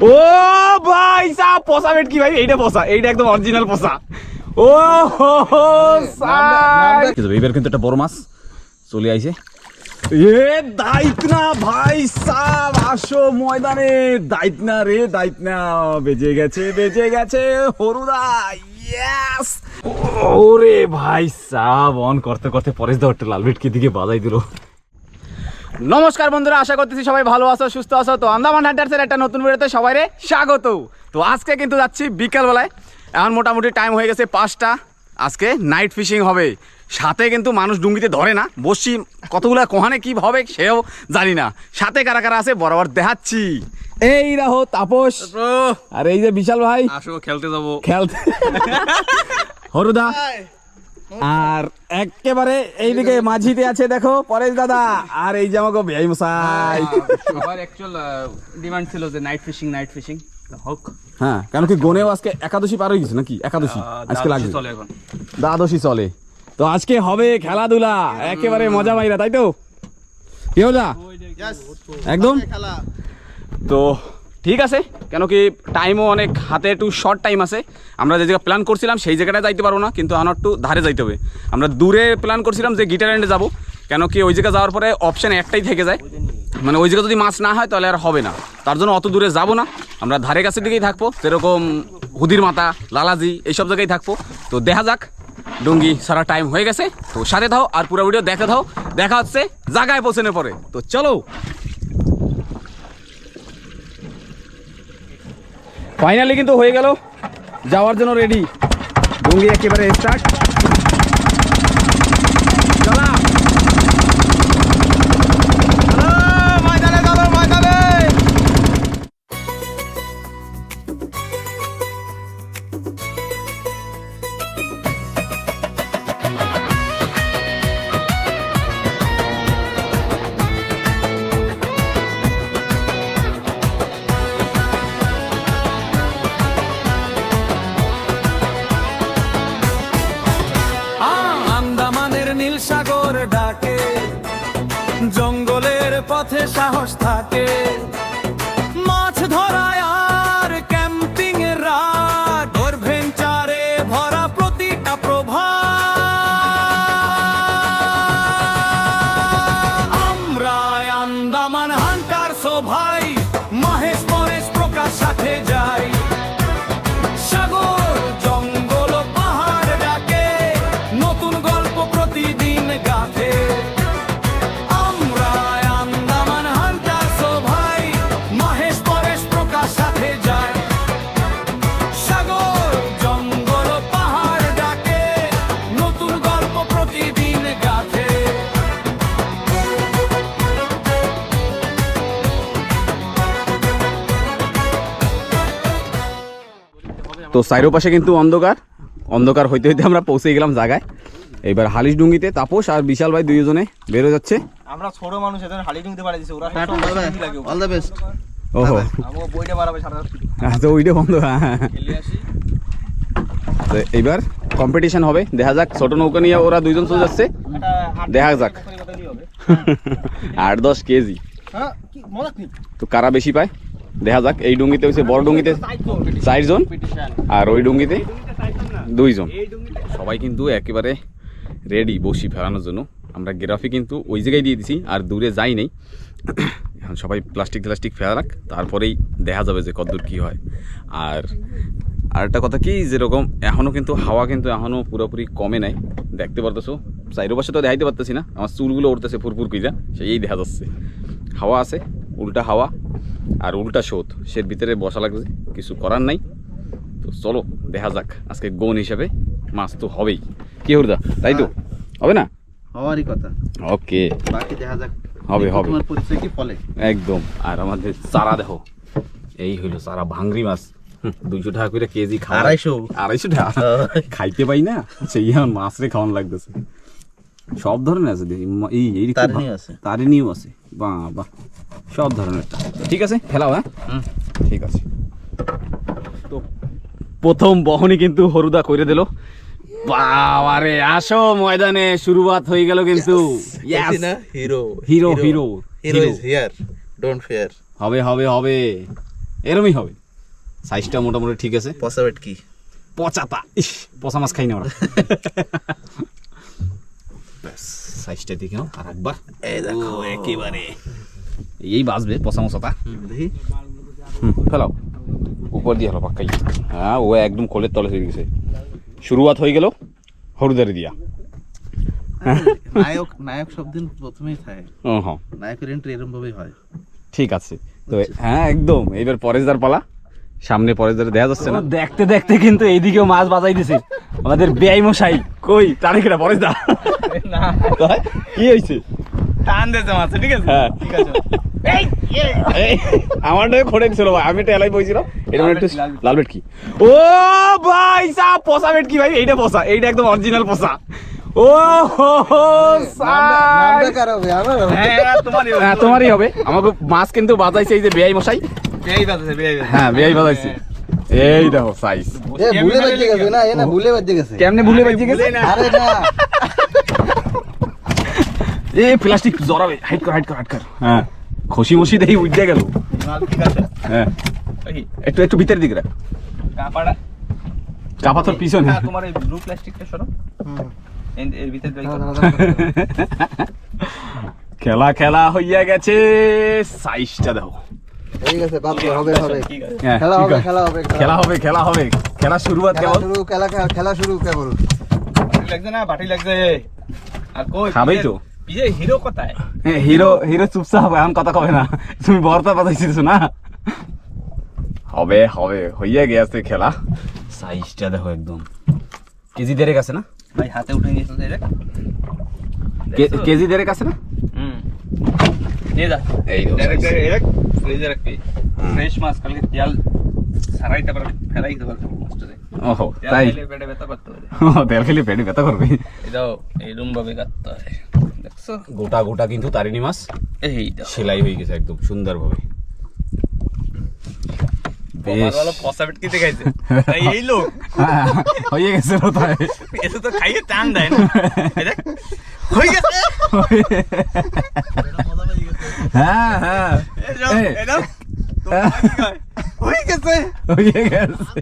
ও ভাই সাহেব পোষা ভেটকি ভাই, এইটা পোষা, এইটা একদম অরিজিনাল পোষা। ও এবার কিন্তু একটা বড় মাছ চলে আইছে। এ দাইতনা ভাই সাহেব, আসো ময়দানে। দাইতনা রে দাইতনা, বেজে গেছে হরুদা। ইয়েস, ওরে ভাই সাহেব, অন করতে করতে পরেশ দা একটা লাল ভেটকি দিকে বাজাই দিল। নমস্কার বন্ধুরা, আশা করতেছি সবাই ভালো আছো, সুস্থ আছো। তো আন্দামান হান্টার্সের একটা নতুন ভিডিওতে সবাইরে স্বাগত। তো আজকে কিন্তু যাচ্ছি বিকালবেলায়, এখন মোটামুটি টাইম হয়ে গেছে 5টা। আজকে নাইট ফিশিং হবে, সাথে কিন্তু মানুষ ডুঙ্গিতে ধরে না, বসি কতগুলো কোহানে কি হবে সেও জানি না। সাথে কারা কারা আছে বরাবর দেখাচ্ছি। এই রাহো তাপস, আর এই যে বিশাল ভাই, আসো খেলতে যাবো। খেলতে হরুদা, আর একেবারে এইদিকে মাঝিতে আছে দেখো পরেশ দাদা, আর এই যে আমাকে ভাই মশাই। সবার অ্যাকচুয়াল ডিমান্ড ছিল যে নাইট ফিশিং হোক। হ্যাঁ, কারণ কি গনেও আজকে একাদশী পার হয়ে গেছে নাকি? একাদশী আজকে লাগবে, চলে এখন দ্বাদশী চলে। তো আজকে হবে খেলাধুলা, একেবারে মজা মাইরা, তাই তো কি হলো একদম। তো ঠিক আছে, কেন কি টাইমও অনেক হাতে, একটু শর্ট টাইম আছে। আমরা যে জায়গায় প্ল্যান করছিলাম সেই জায়গাটায় যাইতে পারবো না, কিন্তু আমার একটু ধারে যাইতে হবে। আমরা দূরে প্ল্যান করছিলাম যে গিটার এন্ডে যাবো, কেন কি ওই জায়গায় যাওয়ার পরে অপশান একটাই থেকে যায়, মানে ওই জায়গায় যদি মাছ না হয় তাহলে আর হবে না। তার জন্য অত দূরে যাব না, আমরা ধারে কাছের দিকেই থাকবো, সেরকম হুদির মাথা, লালাজি এইসব জায়গায় থাকবো। তো দেখা যাক, ডুঙ্গি সারা টাইম হয়ে গেছে। তো সাথে থাও আর পুরো ভিডিও দেখে থাও, দেখা হচ্ছে জায়গায় পৌঁছানোর পরে। তো চলো, ফাইনালি কিন্তু হয়ে গেল, যাওয়ার জন্য রেডি। ডুঙ্গি একেবারে স্টার্ট, চলা ময়দানে চলো, ময়দানে। নীল সাগর ডাকে, জঙ্গলের পথে সাহস থাকে, মাছ ধরায় আর ক্যাম্পিং এর রাত, অ্যাডভেঞ্চারে ভরা প্রতিটা প্রভাত। আমরা আন্দামান হান্টার্স ও ভাই, মহেশ পরেশ প্রকাশ সাথে যাই। সাগর জঙ্গল পাহাড় ডাকে, নতুন গল্প প্রতিদিন গাথে। আমরা আন্দামান হান্টার্স ও ভাই, মহেশ পরেশ প্রকাশ সাথে যাই। সাগর জঙ্গল পাহাড় ডাকে, নতুন গল্প প্রতিদিন গাথে। তো সাইরো পাশে কিন্তু অন্ধকার হইতে হইতে আমরা পৌঁছে গেলাম জায়গায়। এইবার হালিশ ডুঙ্গিতে তাপস আর বিশাল ভাই দুইজনে বেরো যাচ্ছে। আমরা ছোট মানুষ, এদের হালি ডুঙ্গিতে পাঠিয়ে দিছে, ওরা অল দ্য বেস্ট। ওহো, আমগো বইটা বাড়াবে সারা রাত। আচ্ছা ওইটা বন্ধ। হ্যাঁ, খেলে আসি। তো এইবার কম্পিটিশন হবে, দেখা যাক। ছোট নৌকা নিয়ে ওরা দুইজন চলে যাচ্ছে, দেখা যাক 8-10 কেজি। হ্যাঁ, কি মজা কি? তো কারা বেশি পায় দেখা যাক। এই ডুঙ্গিতে হচ্ছে, বড় ডুঙ্গিতে 4 জন আর ওই ডুঙ্গিতে 2 জন। সবাই কিন্তু একেবারে রেডি বসি ফেরানোর জন্য। আমরা গ্রাফি কিন্তু ওই জায়গায় দিয়ে দিছি, আর দূরে যাই নেই। এখন সবাই প্লাস্টিক ফেরাক, তারপরেই দেখা যাবে যে কতদূর কী হয়। আর আরেকটা কথা কি, যেরকম এখনও কিন্তু হাওয়া কিন্তু এখনও পুরোপুরি কমে নাই, দেখতে পারতেছো। চাইরোপাশে তো দেখাইতে পারতেছি না, আমার চুলগুলো উঠতেছে ফুরফুর কইরা, সেই দেখা যাচ্ছে। হাওয়া আছে, উল্টা হাওয়া আর উল্টা স্রোত, সে ভিতরে বসা লাগছে, কিছু করার নাই। তো চলো দেখা যাক, আজকে গোন হিসাবে মাছ তো হবেই। কি হরদা, তাই তো হবে না? হওয়ারই কথা। ওকে, বাকি দেখা যাক হবে হবে তোমার পরিচয় কি ফলে একদম। আর আমাদের চারা দেখো, এই হইলো চারা, ভাংরি মাছ 200 টাকা করে কেজি। 250 টাকা খাইতে পাই না, সেই মাছ রে খাওয়ান লাগতেছে। সব ধরনের আছে, এই তারিনিও আছে, বাহ বাহ, সব ধরনের। ঠিক আছে, ফেলাও। হ্যাঁ ঠিক আছে। তো প্রথম বহনি কিন্তু হরুদা করে দিল। বাবারে, আসো ময়দানে, শুরুয়াত হয়ে গেল কিন্তু। Hero hero hero hero is here, don't fear. হবে হবে হবে, এরমই হবে, সাইজটা মোটামুটি ঠিক আছে। পচা বেট কি পচাতা, ইস পচা মাছ খাই না আমরা। ব্যাস সাইজটা দেখে নাও আর একবার, এই দেখো একেবারে এই বাজবে পচা মশাটা। দেখি ফেলাও উপর দিয়ে হলো পাক্কাই। হ্যাঁ ও একদম কোলের তলে হয়ে গেছে। শুরুয়াত হয়ে গেল হলুদারি দিয়া। নায়ক নায়ক সব দিন প্রথমেই থাকে, ও হ্যাঁ নায়কের এন্ট্রি এরকম ভাবেই হয়। ঠিক আছে তো হ্যাঁ একদম। এইবার পরেশদার পালা, সামনে পরেশদার দেখা যাচ্ছে না। দেখতে দেখতে কিন্তু এইদিকেও মাছ বাজাই দিছে আমাদের বেআই মশাই। কই তারিখটা পরেশদা না কি হয়েছে? টান দিয়েছে মাছ, ঠিক আছে হ্যাঁ ঠিক আছে। আমার নয় খড়ে ছিল ভাই, আমি টেলাই বইছিলাম। এটা মানে একটু লাল বেট কি? ও ভাই সাহেব পচা বেট কি ভাই? এইটা পচা, এইটা একদম অরিজিনাল পচা। ও হো হো হ্যাঁ তোমারই হবে, হ্যাঁ তোমারই হবে। আমাকে মাছ কিন্তু বাজাইছে এই যে বেআই মশাই। বেয়াই বাজছে, বেয়াই বাজছে। হ্যাঁ বেআই বাজাইছে। এই দেখো সাইজ ভুলে বাজে গেছে না, এনা ভুলে বাজে গেছে। কেমনে ভুলে বাজিয়ে গেছে? আরে না এ প্লাস্টিক জড়াবে, হাইট কর হাইট কর হাইট কর। হ্যাঁ খুশি মুশি দেখি উঠে গেল। মাল ঠিক আছে। হ্যাঁ ওই একটু একটু ভিতরের দিকে রাখ, কাপাড়া কাপা তোর পিছনে। হ্যাঁ তোমার এই ব্লু প্লাস্টিকটা সরো, এর ভিতরে ড্রাই করো। খেলা খেলা হইয়া গেছে, সাইজটা দেখো। ঠিক আছে বাপ, হবে হবে ঠিক আছে। হ্যাঁ, খেলা ঠিক হবে আছে। খেলা হবে খেলা হবে খেলা হবে, খেলা শুরুয়াত কেবল। খেলা শুরু কেবল। বাটি লাগছে না, বাটি লাগছে। আর কই খাবেই তো। পিছে হিরো কোথায়? হ্যাঁ, হিরো হিরো চুপচাপ হবে, এখন কথা কবে না। তুমি বর্তা বাজাইছিস না? হবে হবে হইয়া গেছে খেলা। সাইজটা দেখো একদম কেজি দেড়েক আছে না? ভাই হাতে উঠে নিয়েছো এটা। কেজি দেড়েক আছে না? নিয়ে যা। এই ডাইরেক্ট ডাইরেক্ট ফ্রিজে রাখবি। ফ্রেশ মাছ কালকে তেল সারাইতে পারবে, ফেলাই দিতে পারবে মাছটারে। ওহো তেল তাই? খেলে পেটে ব্যথা করতে পারে। তেল খেলে পেটে ব্যথা করবে। এটাও এইরকম ভাবে কাটতে হয়, দেখছো? গোটা গোটা কিন্তু তারিনি মাছ এই দাও সেলাই হয়ে গেছে একদম সুন্দর ভাবে। বেশ ভালো পচা পেটকি দেখাইছে এই লোক হ্যাঁ, হয়ে গেছে তো তাই। এসে তো খাইয়ে টান দেয় না। এই দেখ হয়ে গেছে। হ্যাঁ হ্যাঁ এই, এই দাও হয়ে গেছে। হয়ে গেছে।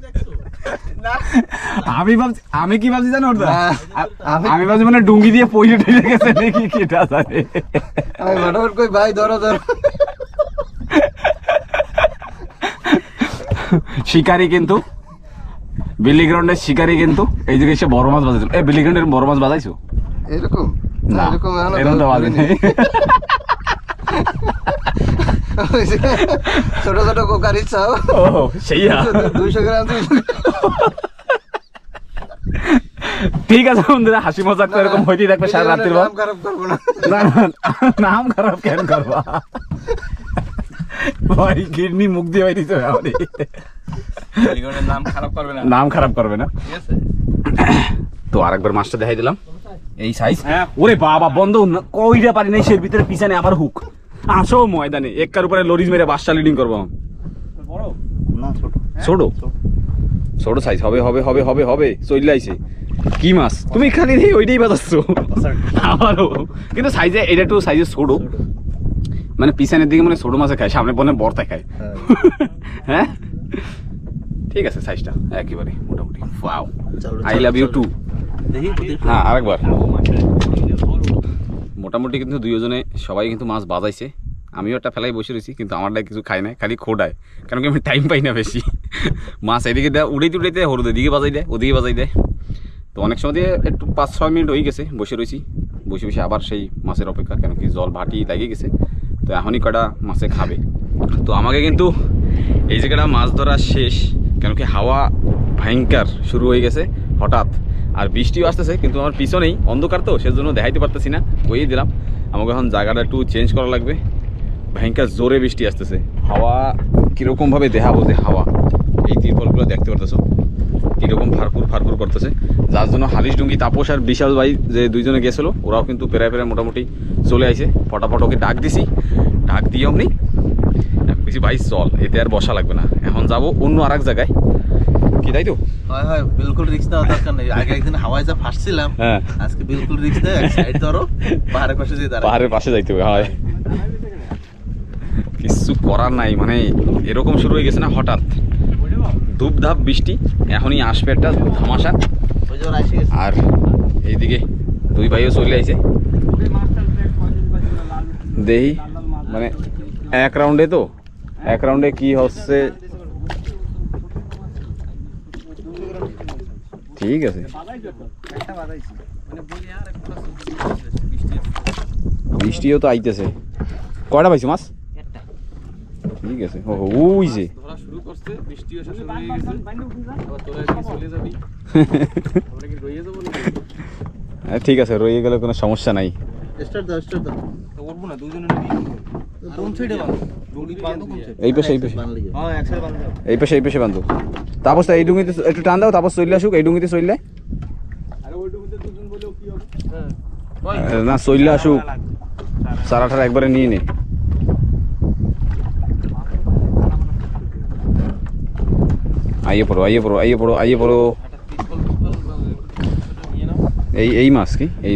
আমি ভাবছি, আমি কি ভাবছি জানো ওটা? আমি ভাবছি মানে ডুঙ্গি দিয়ে পয়সা ঠেলে গেছে নাকি কিটা জানে। আমি মোটামুট কই ভাই ধরো ধরো। শিকারি কিন্তু বিলি গ্রাউন্ডের শিকারি কিন্তু এই জায়গায় এসে বড় মাছ বাজাইছিল। এই বিলি গ্রাউন্ডের বড় মাছ বাজাইছো? এরকম না এরকম এরকম তো বাজে নেই। ছোট ছোট কোকারি চাও ও সেই 200 গ্রাম। ঠিক আছে বন্ধুরা, হাসি মজাক তো এরকম হইতেই থাকবে সারা রাত্রির নাম খারাপ করবো না। না না, নাম খারাপ কেন করবা ভাই? কিডনি মুখ দিয়ে হয়ে দিতে হবে। পলিগনের নাম খারাপ করবে না, নাম খারাপ করবে না। ঠিক আছে? তো আরেকবার মাছটা দেখাই দিলাম, এই সাইজ। হ্যাঁ। ওরে বাবা বন্ধ কইরা পারি নাই, সের ভিতরে পিছনে আবার হুক। আসো ময়দানে একটার উপরে লরিজ মেরে বাসটা লিডিং করবো। বড় না ছোট। ছোট ছোট সাইজ হবে হবে হবে হবে হবে চলে আইছে। কি মাছ তুমি খালি নেই ওইটাই বাজাচ্ছ আমারও, কিন্তু সাইজে এটা একটু সাইজে ছোট, মানে পিছনের দিকে মানে ছোট মাছে খায়, সামনে বনে বর্তায় খায়। হ্যাঁ ঠিক আছে সাইজটা একেবারে মোটামুটি। Wow I love you too. দেখি হ্যাঁ আরেকবার। মোটামুটি কিন্তু দুইজনে সবাই কিন্তু মাছ বাজাইছে। আমিও একটা ফেলাই বসে রয়েছি, কিন্তু আমারটাই কিছু খাই না, খালি খোটায়, কারণ কি আমি টাইম পাই না বেশি। মাছ এদিকে দেয় উড়াইতে উড়াইতে হলুদ এদিকে বাজাই দেয় ওদিকে বাজাই দেয়। তো অনেক সময় দিয়ে একটু 5-6 মিনিট হয়ে গেছে বসে রয়েছি, বসে বসে আবার সেই মাছের অপেক্ষা, কেন কি জল ভাটি লাগিয়ে গেছে। তো এখনই কটা মাছে খাবে। তো আমাকে কিন্তু এই জায়গাটা মাছ ধরা শেষ, কেন কি হাওয়া ভয়ঙ্কর শুরু হয়ে গেছে হঠাৎ, আর বৃষ্টিও আসতেছে, কিন্তু আমার পিছনেই অন্ধকার তো সেজন্য দেখাইতে পারতেছি না, কইয়ে দিলাম। আমাকে এখন জায়গাটা একটু চেঞ্জ করা লাগবে, ভয়ঙ্কর জোরে বৃষ্টি আসতেছে। হাওয়া কীরকমভাবে দেখাবো যে হাওয়া, এই তিরপলগুলো দেখতে পারতেছো কীরকম ফারফুর ফারফুর করতেছে, যার জন্য হালিশ ডুঙ্গি তাপস আর বিশাল ভাই যে দুইজনে গেছিলো, ওরাও কিন্তু প্রায় প্রায় মোটামুটি চলে আইছে। ফটাফট ওকে ডাক দিছি, ডাক দিয়ে অমনি বেশি ভাই চল, এতে আর বসা লাগবে না, এখন যাবো অন্য আর এক জায়গায়। কি তাই তো? হয় হয়, বিলকুল রিস্ক নেওয়ার দরকার নেই। আগে একদিন হাওয়ায় যা ফাঁসছিলাম, হ্যাঁ আজকে বিলকুল রিস্ক নেই। এক সাইড ধরো, পাহাড়ের পাশে যেয়ে দাঁড়াও। পাহাড়ের পাশে যাইতে হবে। হয় কিছু করার নাই, মানে এরকম শুরু হয়ে গেছে না হঠাৎ, ধূপধাপ বৃষ্টি, এখনই আসবে একটা ধামাশা। আর এইদিকে দুই ভাইও চলে আইছে, দেখি মানে এক রাউন্ডে কি হচ্ছে। ঠিক আছে, বৃষ্টিও তো আইতেছে। কয়টা পাইছো মাছ? ঠিক আছে, ও ওই যে ঠিক আছে, রয়ে গেলে কোনো সমস্যা নাই। এই পাশে এই পাশে বান্ধব। তাপস এই ডুঙ্গিতে একটু টান দাও, তাপস চলে আসুক এই ডুঙ্গিতে চললে না, চললে আসুক, সারাটার একবারে নিয়ে নে। আইয়ে পড়ো। এই মাছ কি? এই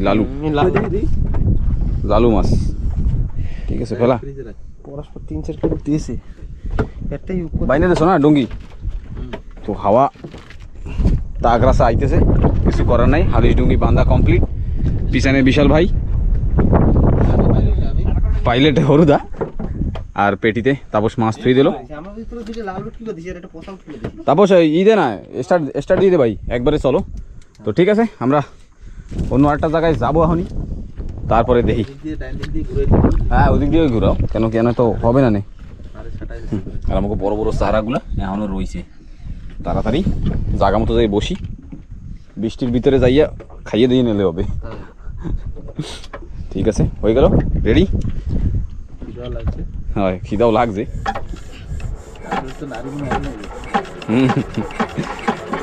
লালু মাছ। ঠিক আছে, ফেলা বাইনে দেছো না ডুঙ্গি তো। হাওয়া তাগরাসা আইতেছে, কিছু করার নাই। হালিশ ডুঙ্গি বান্ধা কমপ্লিট। পিছনে বিশাল ভাই, পাইলটে হরুদা, আর পেটিতে তাপস মাছ থুই দিল। তাপস ই দে না, স্টার্ট দিয়ে দে ভাই, একবারে চলো। তো ঠিক আছে, আমরা অন্য একটা জায়গায় যাবো এখনই, তারপরে দেখি। হ্যাঁ, ওদিক দিয়ে ঘুরাও, কেন তো হবে না। আর আমাকে বড় বড় চারাগুলো এখনো রয়েছে। তাড়াতাড়ি জায়গা মতো যাই বসি, বৃষ্টির ভিতরে যাইয়া খাইয়ে দিয়ে নিলে হবে। ঠিক আছে, হয়ে গেল, রেডি। হ্যাঁ, খিদাও লাগছে।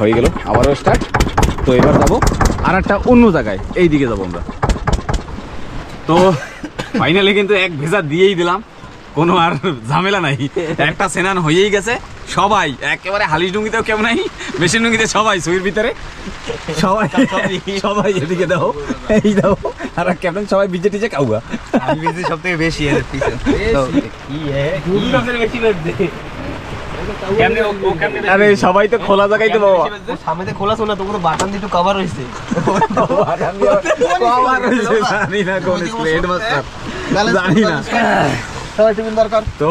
হয়ে গেল, আবারও স্টার্ট। তো এবার যাবো আর একটা অন্য জায়গায়, এই দিকে যাবো আমরা। তো ফাইনালি কিন্তু এক ভেজা দিয়েই দিলাম, কোনো আর ঝামেলা নাই। একটা স্নান হয়েই গেছে, সবাই একেবারে হালিশ ডুঙ্গিতেও কেউ নাই, মেশিন ডুঙ্গিতে সবাই সুইর ভিতরে, সবাই এদিকে দাও, এই দাও। আর ক্যাপ্টেন সবাই ভিজে টিজে কাউগা, সব থেকে বেশি আরে সবাই তো খোলা জায়গায় তো বাবা, সামনে খোলা শোনা, তোকে তো বাটান দিয়ে কভার হয়েছে। জানি না কোন স্প্লেড মাস্টার, জানি না। তো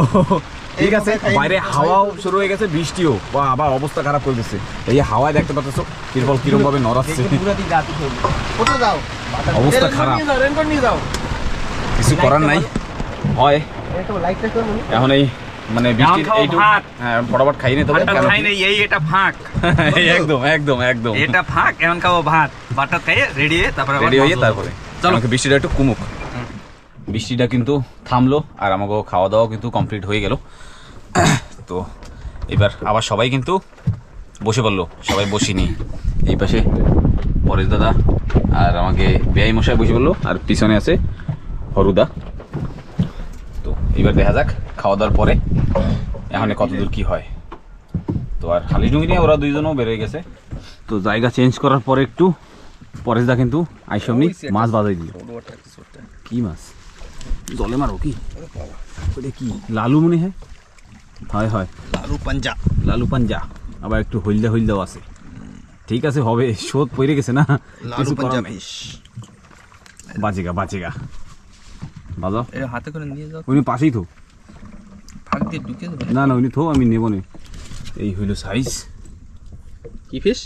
ঠিক আছে, বাইরে হাওয়াও শুরু হয়ে গেছে, বৃষ্টিও, বা আবার অবস্থা খারাপ করে দিচ্ছে। এই হাওয়ায় দেখতে পাচ্ছ কিরকম ভাবে নড়াচ্ছে, অবস্থা খারাপ। কিছু করার নাই, হয় এখন এই মানে বৃষ্টির এইটুকু। হ্যাঁ, ফটাফট খাই নি তবে, এটা ফাঁক, একদম এটা ফাঁক। এখন খাবো ভাত, ভাতটা খাইয়ে রেডি হয়ে তারপরে চলো। বৃষ্টিটা একটু কমুক। বৃষ্টিটা কিন্তু থামলো, আর আমাকে খাওয়া দাওয়া কিন্তু কমপ্লিট হয়ে গেল। তো এবার আবার সবাই কিন্তু বসে পড়লো, সবাই বসিনি। এই পাশে পরেশ দাদা আর আমাকে বেআই মশাই বসে পড়লো, আর পিছনে আছে হরুদা। তো এবার দেখা যাক খাওয়া দাওয়ার পরে এখন কতদূর কি হয়। তো আর হালিশ ডুঙ্গি নিয়ে ওরা দুইজনও বেরোয় গেছে। তো জায়গা চেঞ্জ করার পরে একটু পরেশদা কিন্তু আইসমনি মাছ বাজাই দিল। কি মাছ? জলে মারো কি? ওটা কি লালু মনে হয়? হয় লালু পাঞ্জা, আবার একটু হলদাও আছে। ঠিক আছে, হবে, শোধ পড়ে গেছে না, কিছু করার নেই। বাজেগা বাজাও, হাতে করে নিয়ে যাও। উনি পাশেই থো, ফাঁক দিয়ে ঢুকে দেবে না উনি থো, আমি নেবো না। এই হইল সাইজ। কি ফিশ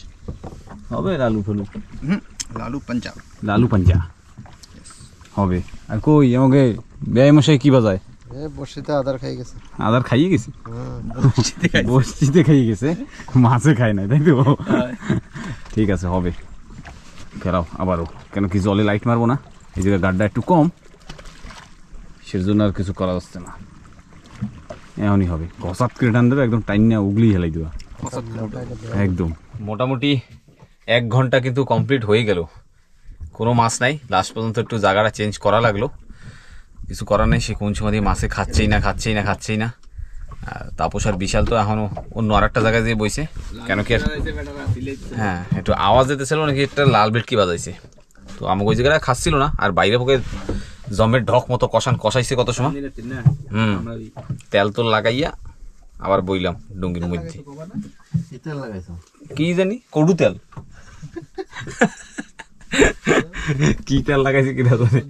হবে? লালু পাঞ্জা হবে। আর কই আমাকে বেআই মশাই কি বাজায়? বসিতে আদার খাইয়ে গেছে, বসিতে খাইয়ে গেছে, মাছে খায় নাই, তাই তো? ঠিক আছে, হবে, ফেরাও আবারও। কেন কি জলে লাইট মারবো না, এই জায়গায় গাড্ডা একটু কম, সেজন্য আর কিছু করা যাচ্ছে না। এমনই হবে, কষাত করে টান দেবে, একদম টাইন না উগলি হেলাই দেওয়া একদম। মোটামুটি 1 ঘন্টা কিন্তু কমপ্লিট হয়ে গেল, কোনো মাছ নাই। লাস্ট পর্যন্ত একটু জায়গাটা চেঞ্জ করা লাগলো, কিছু করার নেই। সে কোন সময় দিয়ে মাছে খাচ্ছেই না। তাপস আর বিশাল তো এখনো অন্য আর একটা জায়গায় দিয়ে বইছে। কেন কি? হ্যাঁ, একটু আওয়াজ দিতেছিল নাকি একটা লাল ভেটকি বাজাইছে। তো আমাকে ওই জায়গাটা খাচ্ছিল না, আর বাইরে পক্ষে জমের ঢক মতো কষাইছে কত সময়। হুম, তেল তো লাগাইয়া আবার বইলাম ডুঙ্গির মধ্যে কি জানি কড়ু তেল কি তেল লাগাইছে কিনা জানি।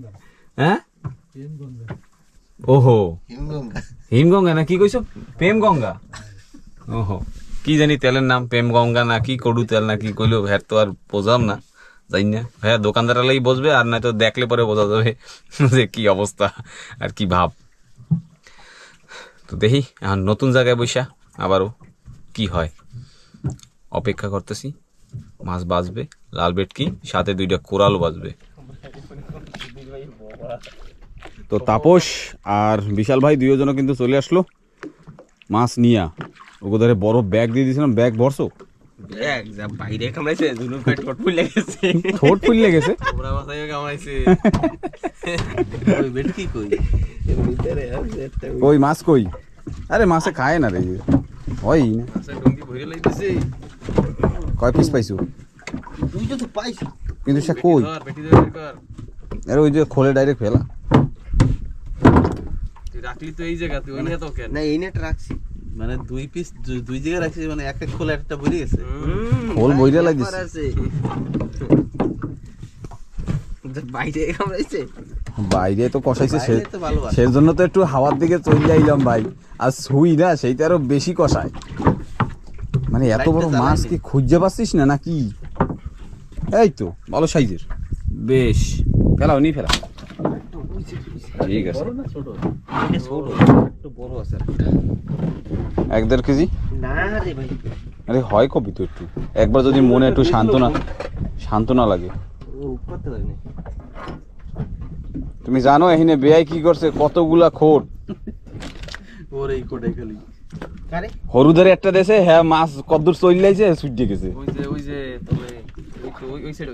হ্যাঁ ওহো হিমগঙ্গা না কি কইছো, প্রেম গঙ্গা। ওহো কি জানি তেলের নাম, প্রেম গঙ্গা না কি কড়ু তেল না কি কইলো ভ্যাট তো আর বোঝাম না, জানি না ভাইয়া। দোকানদার আলাই বসবে, আর নয়তো দেখলে পরে বোঝা যাবে যে কি অবস্থা আর কি ভাব। তো দেখি এখন নতুন জায়গায় বৈশা আবারও কি হয়, অপেক্ষা করতেছি। মাছ বাজবে, লাল ভেটকি সাথে 2টা কোরালও বাজবে। তো তাপস আর বিশাল ভাই দুজনও কিন্তু চলে আসলো মাছ নিয়া। ওকে ধরে বড় ব্যাগ দিয়ে দিয়েছিলাম, ব্যাগ ভরছো? বাইরে কামড়াইছে, দুনো পেট ঠোঁট ফুলে গেছে। ঠোঁট ফুলে গেছে? ওরা মাথায় কামড়াইছে। ওই ভেটকি কই? কই মাছ কই? আরে মাছে খায় না রে, হয় না। ডুঙ্গি ভরে লাইতেছে। কয় পিস পাইছো? দুইটা তো পাইছি, কিন্তু সে কই? বেটি ধরে বের কর। আরে ওই যে খোলে ডাইরেক্ট ফেলা। তুই রাখলি তো এই জায়গা, তুই ওই নিয়ে তো কেন? না এই নেট রাখছি, মানে দুই পিস দুই জায়গায় রাখছি, মানে এক এক খোলা একটা ভরে গেছে। খোল বইরা লাগিস বাইরে কামড়াইছে, বাইরে তো কষাইছে, সে তো ভালো আছে। সেজন্য তো একটু হাওয়ার দিকে চলে আইলাম ভাই। আর ছুই না সেইটা আরো বেশি কষায়। মানে এত বড় মাছ কি খুঁজে পাচ্ছিস না নাকি? এই তো ভালো সাইজের, বেশ ফেলাও নি ফেলা। ঠিক আছে, একটু বড় আছে। 1-1.5 কেজি। না রে ভাই, আরে হয় কবি তো একটু, একবার যদি মনে একটু সান্ত্বনা লাগে। করতে পারিনি। তুমি জানো এখানে বেয়াই কি করছে, কতগুলা খোট ওর এই কোটাই খালি কারে হরুদের একটা দেশে। হ্যাঁ মাছ কদ্দুর চলে যাইছে, ছুটে গেছে। ওই যে তবে ওই সাইড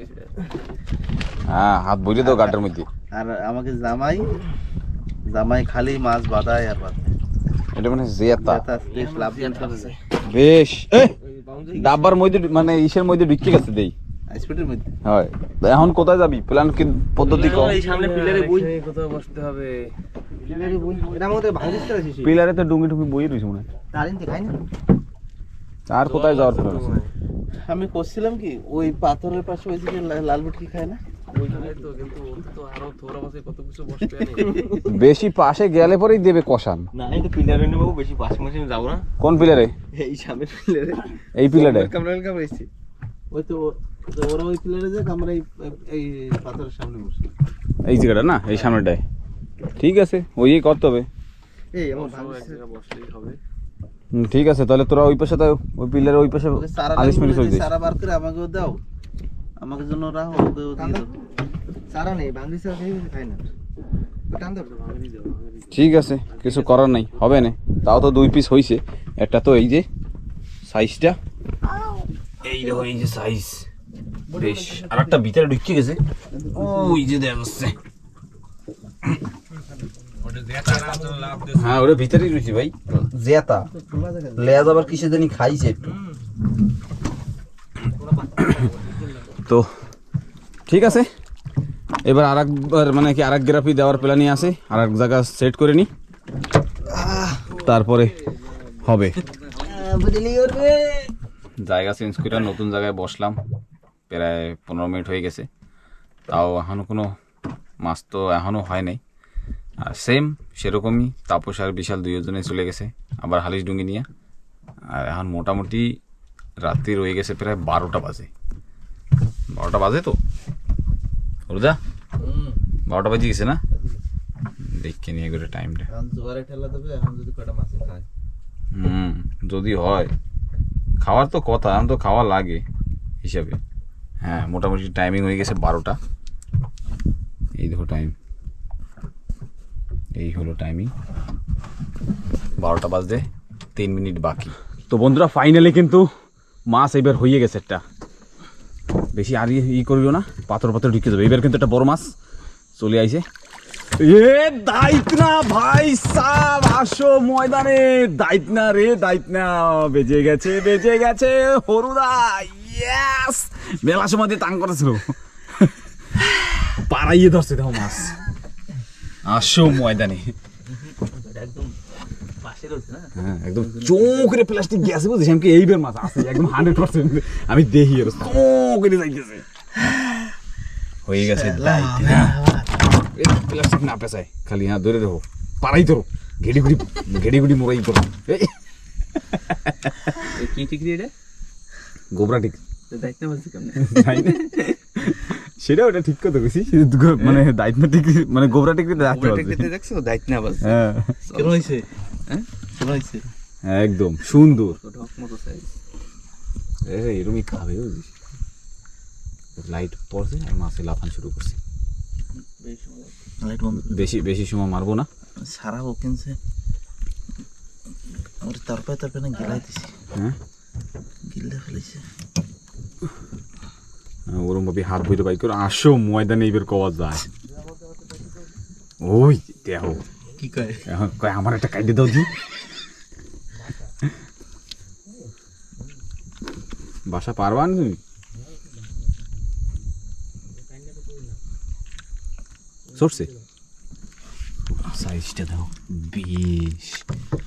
হ্যাঁ হাত বইরে দাও গাটার মধ্যে। আর আমাকে জামাই খালি মাছ বাঁধায় আর বাঁধায়। এটা মানে জেতা বেশ লাভ করছে। বেশ। ডাব্বার মধ্যে মানে ইসের মধ্যে ঢুকে গেছে দেই স্পিডের মধ্যে। হয় এখন কোথায় যাবি, প্ল্যান কি পদ্ধতি কও? এই সামনে পিলারে বই, কোথায় বসতে হবে? পিলারে বই, এটা আমাদের ভাঙিস করে দিছি। পিলারে তো ডুঙ্গি ঢুকি বই রইছে মনে হয়। তারিন তে খাই না। আর কোথায় যাওয়ার প্ল্যান আছে? আমি করছিলাম কি ওই পাথরের পাশে ওই দিকে লাল ভেটকি খায় না ওইখানে তো, কিন্তু তো আরো থোড়া মাছে কত কিছু বসতে আনে। বেশি পাশে গেলে পরেই দেবে কষান। না এই তো পিলারে নেবো, বেশি পাশ মাসে যাব না। কোন পিলারে? এই সামনে পিলারে। এই পিলারে কামড়াইছি। ওই তো ওরা ওই পিলারে যে আমরা এই পাথরের সামনে বসি। এই জায়গাটা না, এই সামনেটায়। ঠিক আছে, ওই করতে হবে। এই আমার ভাঙিস বসলেই হবে। ঠিক আছে, তাহলে তোরা ওই পাশে দাও, ওই পিলারে ওই পাশে আলিশ মিলিশ হয়ে যায়। সারা বার করে আমাকেও দাও, আমাকে জন্য রাখো, ওকেও দিয়ে দাও। সারা নেই বাংলিশ খাই না। ঠিক আছে, কিছু করার নাই, হবে না। তাও তো 2 পিস হইছে। একটা তো এই যে সাইজটা, এই দেখো এই যে সাইজ, বেশ। আর একটা ভিতরে ঢুকে গেছে, ওই যে দেখা যাচ্ছে। হ্যাঁ ওটা ভিতরেই রয়েছে ভাই, জেতা লেজ আবার কিসে জানি খাইছে একটু। তো ঠিক আছে, এবার আরেকবার মানে কি আরেক গ্রাফি দেওয়ার প্ল্যানই আছে, আরেক জায়গা সেট করে নি, তারপরে হবে। জায়গা চেঞ্জ করে নতুন জায়গায় বসলাম, প্রায় 15 মিনিট হয়ে গেছে, তাও এখনও কোনো মাছ তো এখনও হয় নাই। আর সেম সেরকমই তাপস আর বিশাল দুজনে চলে গেছে আবার হালিশ ডুঙ্গি নিয়ে। আর এখন মোটামুটি রাত্রি রয়ে গেছে প্রায় 12টা বাজে। 12টা বাজে তো রোজা 12টা বাজে গেছে না, দেখে নিয়ে করে টাইমটা। যদি হয় খাওয়ার তো কথা, এখন তো খাওয়া লাগে হিসাবে। হ্যাঁ মোটামুটি টাইমিং হয়ে গেছে 12টা। এই দেখো টাইম, এই হলো টাইমিং, 12টা বাজতে 3 মিনিট বাকি। তো বন্ধুরা ফাইনালি কিন্তু মাছ এবার হয়ে গেছে একটা, বেশি আর করিও না, পাথর ঢুকে যাবে। এবার কিন্তু একটা বড় মাছ চলে আইছে। এ দাইতনা ভাই সাব, আসো ময়দানে। দাইতনা রে দাইতনা, বেজে গেছে হরুদা। ইয়েস, মেলা সময় দিয়ে টাং করেছিল, পাড়াইয়ে ধরছে দেখো মাছ। আসো ময়দানে। একদম পাশে রয়েছে না। হ্যাঁ একদম চোখের প্লাস্টিক গ্যাস বুঝছিস আমি কি এইবার মাছ আছে একদম 100% আমি দেখি আর চোখের যাইতেছে হয়ে গেছে দাইতনা এই প্লাস্টিক না পেছায় খালি হ্যাঁ ধরে রাখো পারাই ধরো ঘেড়ি গুড়ি মোরাই করো এই কি টিকরি এটা গোবরা ঠিক দায়িত্ব বলছি কেমন সেটা ওটা ঠিক কথা কইছি মানে দায়িত্ব ঠিক মানে গোবরা ঠিক রাখতে হবে দেখছো দায়িত্ব না বলছি হ্যাঁ কেন হইছে? হ্যাঁ কেন হইছে? একদম সুন্দর ঢক মতো সাইজ এরকমই খাবে বুঝিস লাইট পড়ছে আর মাছে লাফান শুরু করছে লাইট বন্ধ করে বেশি সময় মারবো না সারাবো কিনছে আমার তারপরে না গিলাই দিছি হ্যাঁ গিলে ফেলেছে ওরম ভাবে হাত বইতে বাইক করে আসো ময়দানে এইবার কওয়া যায় ওই দেখো কি কয় এখন কয় আমার একটা কাইডে দাও দি বাসা পারবা না তুমি সরছে সাইজটা দাও বেশ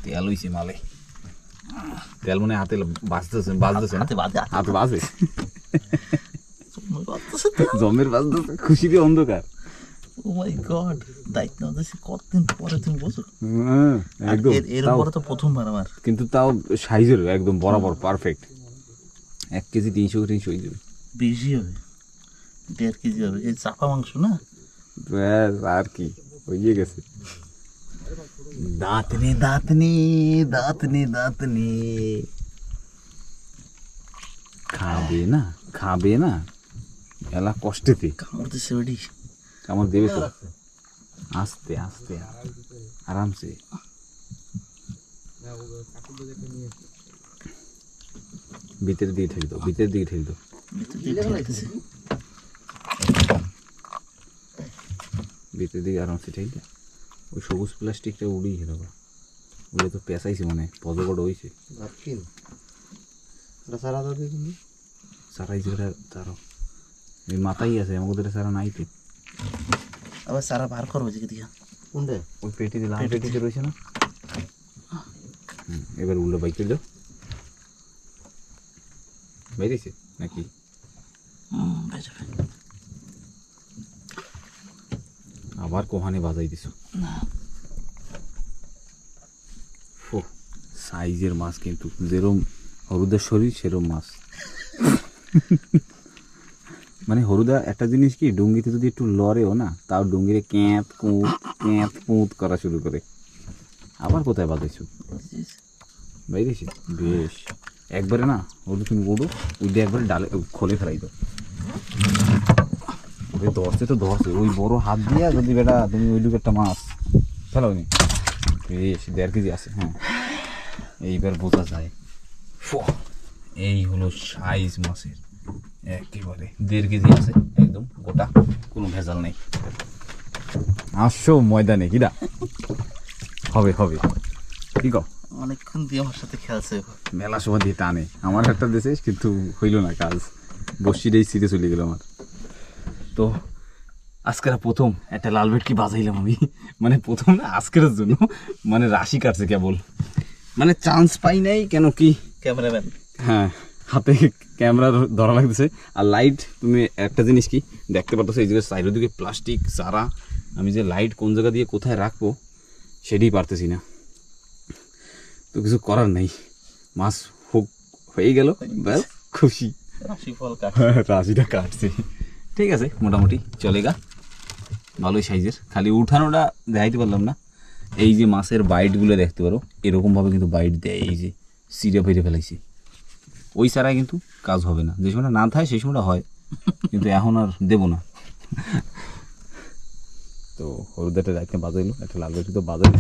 তেল হইছে মালে তেল মনে হাতে বাজতেছে হাতে বাজে হাতে বাজে বাজতেছে তো জমের বাজতেছে খুশিতে অন্ধকার ও মাই গড দায়িত্ব দিছি কতদিন পরে তুমি বসো একদম এর তাও- পরে তো প্রথমবার আমার কিন্তু তাও সাইজের একদম বরাবর পারফেক্ট 1 কেজি 300 হয়ে যাবে বেশি হবে 1.5 কেজি হবে এই চাপা মাংস না ব্যাস আর কি হয়ে গেছে দাঁতনে খাবে না এলা কষ্টেতে কামড় দিছে বেডি কামড় দেবে তো আস্তে আরামসে ভিতরের দিকে ঠেল দাও ভিতর দিয়ে ঠেলতেছে ভিতরের দিকে আরামসে ঠেল দে ওই সবুজ প্লাস্টিকটা উড়িয়ে হেরাবা ওগুলো তো পেঁচাইছে মানে পজবড় হয়েছে সারাই যেটা তারও এই মাথাই আছে আমাদের সারা নাই তো আবার সারা বার করবো যে দিকে কোনটা ওই পেটিতে লাল পেটিতে রয়েছে না এবার উল্টো বাইক দাও বাইরেছে নাকি আবার কোহানে বাজাই দিছো সাইজের মাছ কিন্তু যেরম হলুদের শরীর সেরম মাছ মানে হলুদা একটা জিনিস কি ডুঙ্গিতে যদি একটু লড়েও না তাও ডুঙ্গিরে ক্যাঁত কুঁত করা শুরু করে আবার কোথায় বাজাইছো বাইরেছে বেশ একবারে না ওটা তুমি উড়ো উঠে একবারে ডালে খোলে ফেলাই দাও ওই ধরছে ওই বড় হাত দিয়া যদি বেটা তুমি ওই একটা মাছ ফেলাও নি বেশ 1.5 কেজি আছে হ্যাঁ এইবার বোঝা যায় এই হলো সাইজ মাছের একেবারে 1.5 কেজি আছে একদম গোটা কোনো ভেজাল নেই আসো ময়দানে কিরা হবে কি কও অনেকক্ষণ দিয়ে আমার সাথে খেলছে মেলা সময় দিয়ে টানে আমার একটা দেশে কিন্তু হইল না কাজ বসিটাই সিটে চলে গেল আমার তো আজকের প্রথম একটা লাল ভেটকি বাজাইলাম আমি মানে প্রথম না আজকের জন্য মানে রাশি কাটছে কেবল মানে চান্স পাই নাই কেন কি ক্যামেরাম্যান হ্যাঁ হাতে ক্যামেরা ধরা লাগতেছে আর লাইট তুমি একটা জিনিস কি দেখতে পাচ্ছ এই জায়গায় সাইডের দিকে প্লাস্টিক চারা আমি যে লাইট কোন জায়গা দিয়ে কোথায় রাখবো সেটাই পারতেছি না তো কিছু করার নেই মাছ হয়ে গেল ব্যাস খুশি রাশিটা কাটছে ঠিক আছে মোটামুটি চলেগা ভালোই সাইজের খালি উঠানোটা দেখাইতে পারলাম না এই যে মাছের বাইটগুলো দেখতে পারো এরকমভাবে কিন্তু বাইট দেয় এই যে সিরে ফেরে ফেলাইছি ওই ছাড়াই কিন্তু কাজ হবে না যে সময়টা না থাকে সেই সময়টা হয় কিন্তু এখন আর দেবো না তো হলুদাটা একটা বাজাইলো একটা লাল বেটি তো বাজাইলো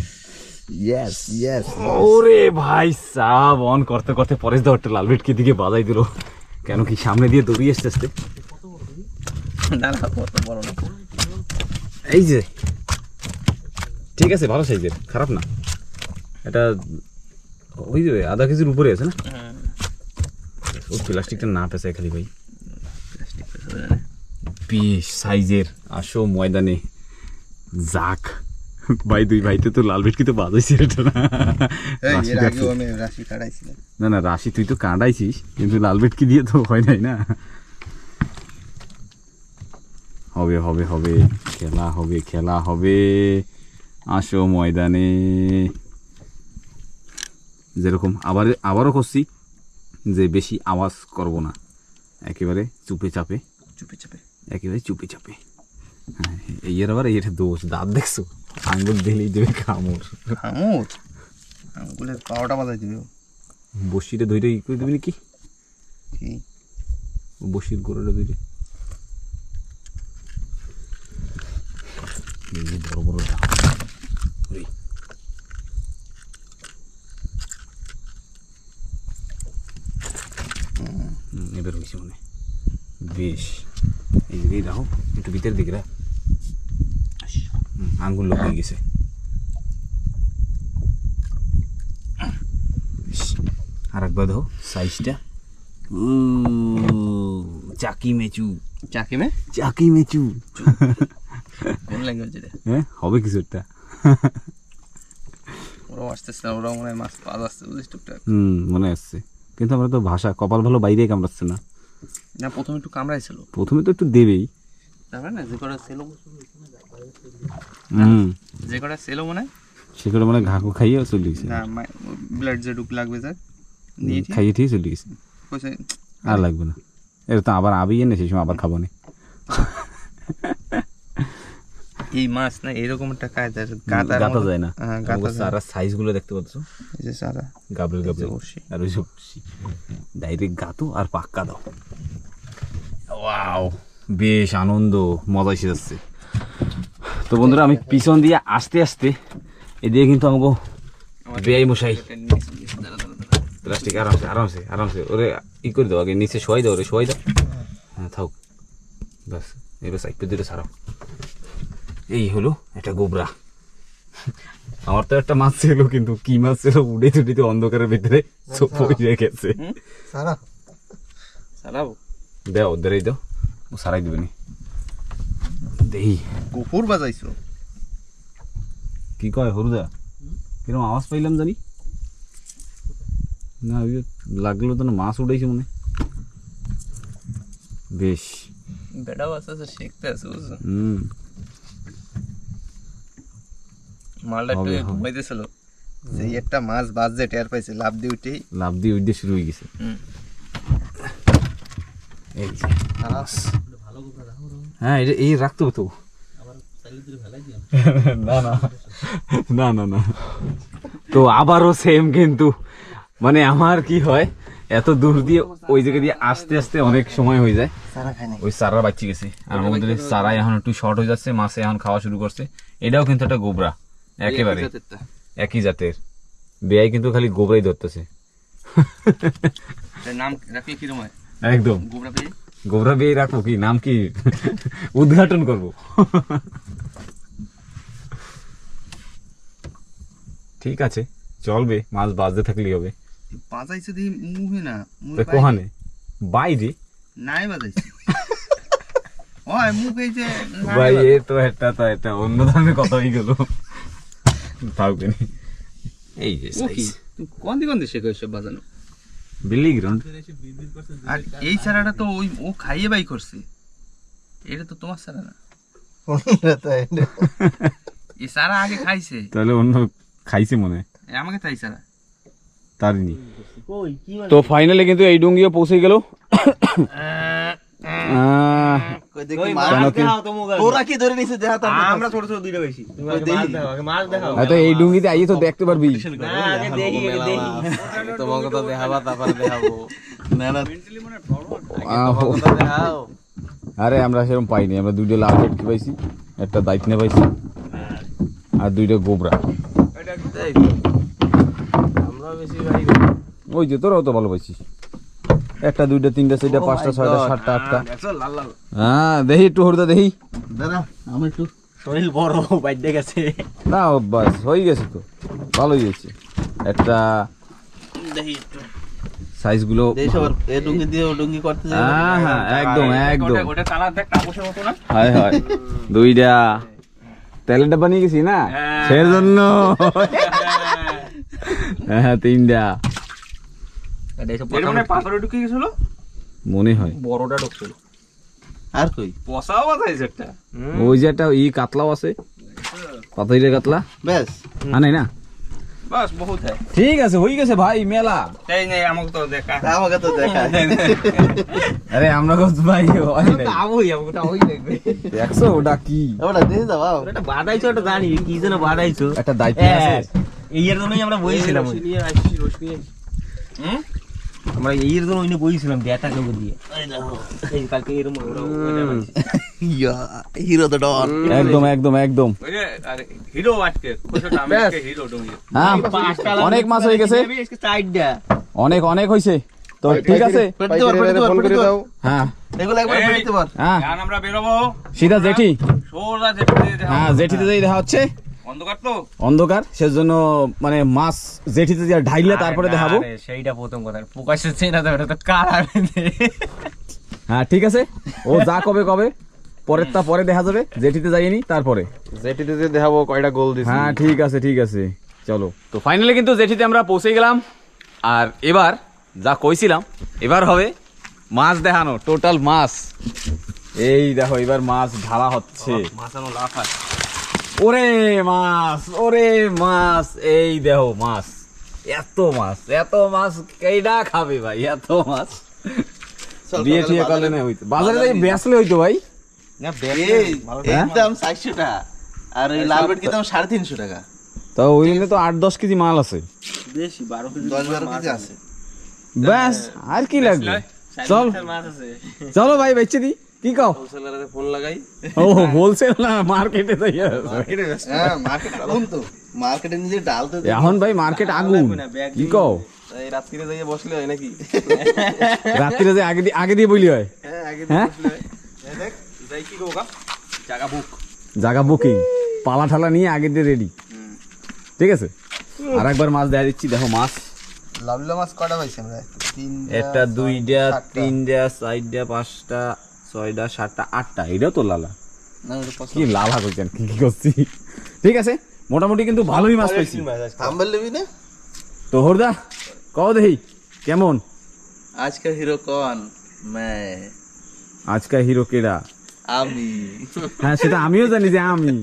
ওরে ভাই সাব অন করতে করতে পরেশ দাও একটা লাল বেটকে দিকে বাজাই দিল কেন কি সামনে দিয়ে দৌড়িয়ে আসতে এই যে ঠিক আছে ভালো সাইজের খারাপ না এটা ওই যে 0.5 কেজির উপরে আছে না ওই প্লাস্টিকটা না পেঁচায় খালি ভাই বেশ সাইজের আসো ময়দানে যাক ভাই দুই ভাইতে তো লাল ভেটকি তো বাজাইছি এটা না রাশি এর কাটছে। আগেও আমি রাশি কাটাইছিলাম। না না রাশি তুই তো কাঁদাইছিস কিন্তু লাল ভেটকি দিয়ে তো হয় নাই না। হবে হবে হবে খেলা হবে খেলা হবে, আসো ময়দানে। যেরকম আবারও করছি যে বেশি আওয়াজ করব না, একেবারে চুপে চাপে, একেবারে চুপে চাপে। হ্যাঁ এর আবার এটা দোষ, দাঁত দেখছো আঙ্গুল দিলেই দেবে কামড়। আঙুলের পাওয়াটা বাজাই দিবে। বসিটা ধরে ই করে দেবে নাকি, কি বসির গোড়াটা ধরে এই যে বড় বড় ডাক। ওরে। এবার হয়েছে মনে হয়। বেশ এই দিকেই রাখো, একটু ভিতরের দিকে রাখ। আঙ্গুল লোক হয়ে গেছে। আর একবার দেখো সাইজটা, চাকি মেচু, চাকি মেচু। কোন ল্যাঙ্গুয়েজ এটা? হ্যাঁ হবে কিছু একটা। ওরাও আসতেছে না, ওরাও মনে হয় মাছ পাওয়া যাচ্ছে বুঝিস টুকটাক। মনে আসছে, কিন্তু আমরা তো ভাষা কপাল ভালো বাইরে কামড়াচ্ছে না। না প্রথমে একটু কামড়াইছিল, প্রথমে তো একটু দেবেই। তারপরে না যে কটা সেলো, হুম যে কটা সেলো মনে হয় সেগুলো মানে ঘাকু খাইয়ে চলে গেছে, না ব্লাড যে ডুক লাগবে স্যার নিয়েছি খাইয়ে ঠিক চলে গেছে, কইছে আর লাগবে না। এটা তো আবার আবিয়ে না, সেই সময় আবার খাবো না। এই মাছ না এরকম একটা কায়দা গাতা যায় না। হ্যাঁ গাতা যায়। সারা সাইজ গুলো দেখতে পাচ্ছ, এই যে সারা গাবড়েল এই যে গাবড়েল, বড়শি। আর ওই সব ডাইরেক্ট গাতো আর পাক্কা দাও। ওয়াও বেশ আনন্দ, মজা এসে যাচ্ছে। তো বন্ধুরা আমি পিছন দিয়ে আস্তে আস্তে এদিকে কিন্তু আমাকে বেআই মশাই প্লাস্টিক আরামসে আরামসে আরামসে ওরে ই করে দাও, আগে নিচে শোয়াই দাও, ওরে শোয়াই দাও। হ্যাঁ থাক ব্যাস, এবার সাইড দুটো ছাড়াও। এই হলো একটা গোবরা। আমার তো একটা মাছ ছিল, কিন্তু কি মাছ ছিল উড়ে টুটিতে অন্ধকারের ভিতরে সব পড়ে গেছে। সারাও দেও ওদেরই দাও, ও সারাই দেবে নি। দেই কুকুর বাজাইছো কি কয় হরুদা, কিরকম আওয়াজ পাইলাম জানি না, ওই যে লাগলো তো না মাছ উঠেছে মনে। বেশ বেড়া বাস আছে শিখতে আছে বুঝছো, মালটা একটু হবে, হবে। ঘুমাইতেছিল, সেই একটা মাছ বাজে টের পাইছে, লাভ দিয়ে উঠেই লাভ দিয়ে উঠে শুরু হয়ে গেছে। এই যে মাছ। হ্যাঁ এটা এই রাখতে হতো না না না না না। তো আবারও সেম, কিন্তু মানে আমার কি হয় এত দূর দিয়ে ওই জায়গা দিয়ে আস্তে আস্তে অনেক সময় হয়ে যায়, ওই চারা বাচ্চি গেছে। আর আমাদের চারা এখন একটু শর্ট হয়ে যাচ্ছে, মাছে এখন খাওয়া শুরু করছে। এটাও কিন্তু একটা গোবরা, একেবারে একই জাতের। বেয়াই কিন্তু খালি গোবরাই ধরতেছে। নাম রাখলে কিরকম হয়? একদম গোবরা পেয়ে গোবরা বেয়ে রাখবো, কি নাম কি উদ্ঘাটন করব। ঠিক আছে চলবে, মাছ বাজতে থাকলেই হবে। বাজাইছে দেখি মুহে না কোহানে বাইরে নাই বাজাইছে ওই মুখ এই যে ভাই এ তো একটা অন্য ধরনের কথা হয়ে গেল। থাকবে না। এই যে size। তুই কোন দিকে শেখো এসব বাজানো? বিলি গ্রাউন্ড। আর এই চারাটা তো ওই ও খাইয়ে বাই করছে, এটা তো তোমার চারা না। এই চারা আগে খাইছে, তাহলে অন্য খাইছে মনে হয়, আমাকে তাই চারা তারিনি। তো ফাইনালি কিন্তু এই ডুঙ্গিও পৌঁছে গেল। আমরা ছোট ছোট দুইটা বেশি এই ডুঙ্গিতে আইয়ে তো দেখতে পারবি। তোমাকে তো দেখাবা, তারপরে দেখাবো। আরে আমরা সেরকম পাইনি, আমরা দুইটা লাল ভেটকি পাইছি, একটা দাইতনে পাইছি আর দুইটা গোবরা। আমরা বেশি ভাই ওই যে তোরাও তো ভালো পাইছিস, একটা দুইটা তিনটা চারটা পাঁচটা ছয়টা সাতটা আটটা। হ্যাঁ দেখি একটু হরদা দেখি। দাদা আমার একটু শরীর বড় বাইরে গেছে না বাস হয়ে গেছে তো, ভালোই হয়েছে। একটা দেখি একটু সাইজ গুলো এই ডুঙ্গি দিয়ে ও ডুঙ্গি করতে যাই। হ্যাঁ হ্যাঁ একদম একদম। ওটা কালার দেখ তাপসের মতো না? হয় হয় দুইটা তেলের ডাব্বা নিয়ে গেছি না হ্যাঁ। সেই জন্য হ্যাঁ 3টা এর মানে পাথরে ঢুকে গেছিল, মনে হয় বড়টা ঢুকছিল। আর কই পসাও বাতাইছে একটা। ওই যে একটা কাতলাও আছে পাথরের কাতলা ব্যাস নাই না বাস বহুত হ্যাঁ। ঠিক আছে হয়ে গেছে ভাই মেলা এই নেই আমাকে তো দেখা। আমাকে তো দেখা আরে আমরা কত ভাই হয় নাই আবই ওটা ওই দেখবে দেখছো ওটা কি ওটা দিয়ে দাও ওটা বাদাইছো ওটা জানি কি যেন বাদাইছো একটা দায়িত্ব আছে এই এর জন্যই আমরা বইছিলাম হুম? আমরা এই এর জন্য ওইনে বইছিলাম ব্যাটা কেউ দিয়ে এই কালকে এরকম হিরো দ্য ডন একদম একদম একদম ওই যে আরে হিরো আজকে খুশিটা আমি আজকে হিরো ডুঙ্গি। হ্যাঁ অনেক মাছ হয়ে গেছে চারটা অনেক অনেক হয়েছে তো ঠিক আছে পেটে দাও হ্যাঁ এগুলো একবার এই, পেটে পার হ্যাঁ এখন আমরা বেরোবো সিধা জেঠি সোজা যেতে হ্যাঁ জেঠিতে যাই দেখা হচ্ছে অন্ধকার তো। অন্ধকার সেজন্য মানে মাছ জেঠিতে যা ঢাইলে তারপরে দেখাবো আরে, সেইটা প্রথম কথা প্রকাশের চেনা যাবে না তো কার হবে হ্যাঁ ঠিক আছে ও যা কবে কবে পরেরটা পরে দেখা যাবে জেঠিতে যাইনি তারপরে জেটিতে যে দেখাবো কয়টা গোল দিছি হ্যাঁ ঠিক আছে চলো তো ফাইনালি কিন্তু জেঠিতে আমরা পৌঁছে গেলাম আর এবার যা কইছিলাম এবার হবে মাছ দেখানো টোটাল মাছ এই দেখো এবার মাছ ঢালা হচ্ছে মাছানো লাফ আছে। ওরে মাছ এই দেখো মাছ এত মাছ কেইডা খাবে ভাই এত মাছ বিয়ে ঠিয়ে করলে না হইতো বাজারে যাই বেচলে হইতো ভাই এর দাম 400 টাকা আর ওই লাল বেট কি দাম 350 টাকা তো ওই জন্য তো 8-10 কেজি মাল আছে বেশি 12 কেজি 10-12 কেজি আছে ব্যাস আর কি লাগবে চল মাছ আছে চলো ভাই বেচে দি কি কও হোলসেলারে ফোন লাগাই ও হোলসেল না মার্কেটে যাই হ্যাঁ মার্কেট আগুন তো মার্কেটে নিজে ডাল তো এখন ভাই মার্কেট আগুন কি কও এই রাত্রিরে যাইয়ে বসলে হয় নাকি রাত্রিরে যে আগে দিয়ে বলি হয় হ্যাঁ আগে হ্যাঁ দেখ যাই কি গো জায়গা বুক। জায়গা বুকিং পালা ঠালা নিয়ে আগে দিয়ে রেডি ঠিক আছে আর একবার মাছ দেখা দিচ্ছি দেখো মাছ লাভলা মাছ কটা পাইছি আমরা একটা দুইটা তিনটা চারটা পাঁচটা ছয়টা সাতটা আটটা এটাও তো লালা না ওটা পছন্দ কি লালা করছেন কি করছি ঠিক আছে মোটামুটি কিন্তু ভালোই মাছ পাইছি হাম্বল লিবি না তো হরদা কও দেখি কেমন आज का हीरो कौन मैं আজকাল হিরো কেডা আমি হ্যাঁ সেটা আমিও জানি যে আমি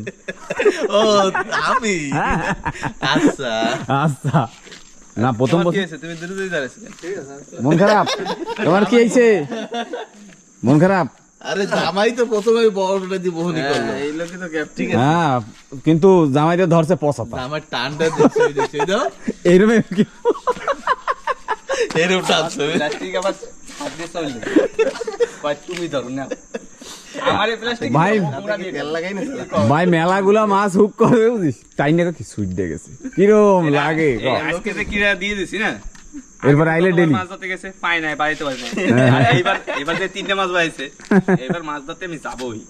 ও আমি আচ্ছা আচ্ছা না প্রথম কি হয়েছে তুমি দূরে দূরে দাঁড়াইছিলে? মন খারাপ তোমার কি হয়েছে মন খারাপ আরে জামাই তো প্রথমে বড়টা দিয়ে বহনি করলো এই লোকই তো গ্যাপ। ঠিক হ্যাঁ কিন্তু জামাইতে ধরছে পচাতা আমার টানটা দেখছে দাও এইরকম কি এরও টানছে প্লাস্টিক আবার হাত দিয়ে চললে কয় তুমি ধরো না আমার এই প্লাস্টিক ভাই তেল লাগাই না ভাই মেলাগুলা মাছ হুক করে বুঝিস তাই না কি সুইট দিয়ে গেছে কিরম লাগে ক? আজকে যে কিরা দিয়ে দিছি না এরপর আইলে ডেলি মাছ ধরতে গেছে পাই নাই বাড়িতে পাই নাই এইবার যে 3টে মাছ বাইছে এবার মাছ ধরতে আমি যাবই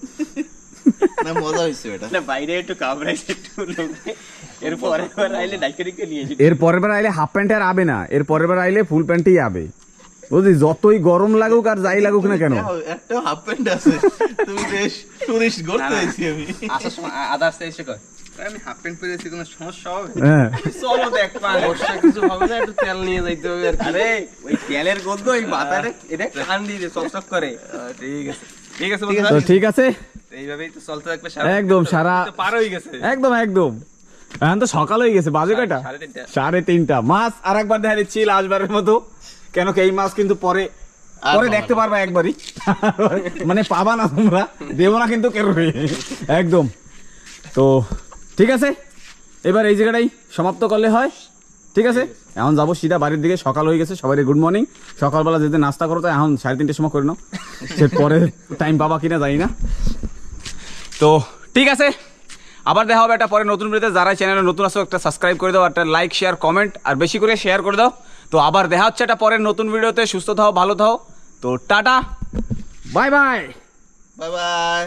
না মজা হইছে এটা না বাইরে একটু কামড়াইছে একটু লোকে এর পরে আইলে ডাইকারিকে নিয়ে যেতে এর পরের বার আইলে হাফ প্যান্ট আর আবে না এর পরের বার আইলে ফুল প্যান্টই আবে বুঝলি যতই গরম লাগুক আর যাই লাগুক না কেন একটা হাফ প্যান্ট আছে তুমি বেশ টুরিস্ট ঘুরতে আইছি আমি আসার সময় আদার্স এসে কয় আমি হাফ প্যান্ট পরেছি কোনো সমস্যা হবে হ্যাঁ চলো দেখ বর্ষা কিছু হবে না একটু তেল নিয়ে যাইতে হবে আর আরে ওই তেলের গন্ধ ওই মাথাটা এটা কান দিয়ে চকচক করে ঠিক আছে ঠিক আছে তো বন্ধুরা ঠিক আছে এইভাবেই তো চলতে থাকবে একদম সারা তো পার হয়ে গেছে একদম এখন তো সকাল হয়ে গেছে বাজে কয়টা 3:30 3:30 মাছ আর একবার দেখা দিচ্ছি লাস্টবারের মতো কেন কি এই মাছ কিন্তু পরে দেখতে পারবা একবারই মানে পাবা না তোমরা দেবো না কিন্তু কেন একদম তো ঠিক আছে এবার এই জায়গাটাই সমাপ্ত করলে হয় ঠিক আছে এখন যাবো সিধা বাড়ির দিকে সকাল হয়ে গেছে সবাই গুড মর্নিং সকালবেলা যেতে নাস্তা করো তো এখন 3:30 সময় করে নাও সে পরে টাইম পাবা কিনা জানি না তো ঠিক আছে আবার দেখা হবে একটা পরে নতুন ভিডিওতে যারা চ্যানেলে নতুন আসো একটা সাবস্ক্রাইব করে দাও একটা লাইক শেয়ার কমেন্ট আর বেশি করে শেয়ার করে দাও তো আবার দেখা হচ্ছে একটা পরের নতুন ভিডিওতে সুস্থ থাও ভালো থাও তো tata bye bye bye bye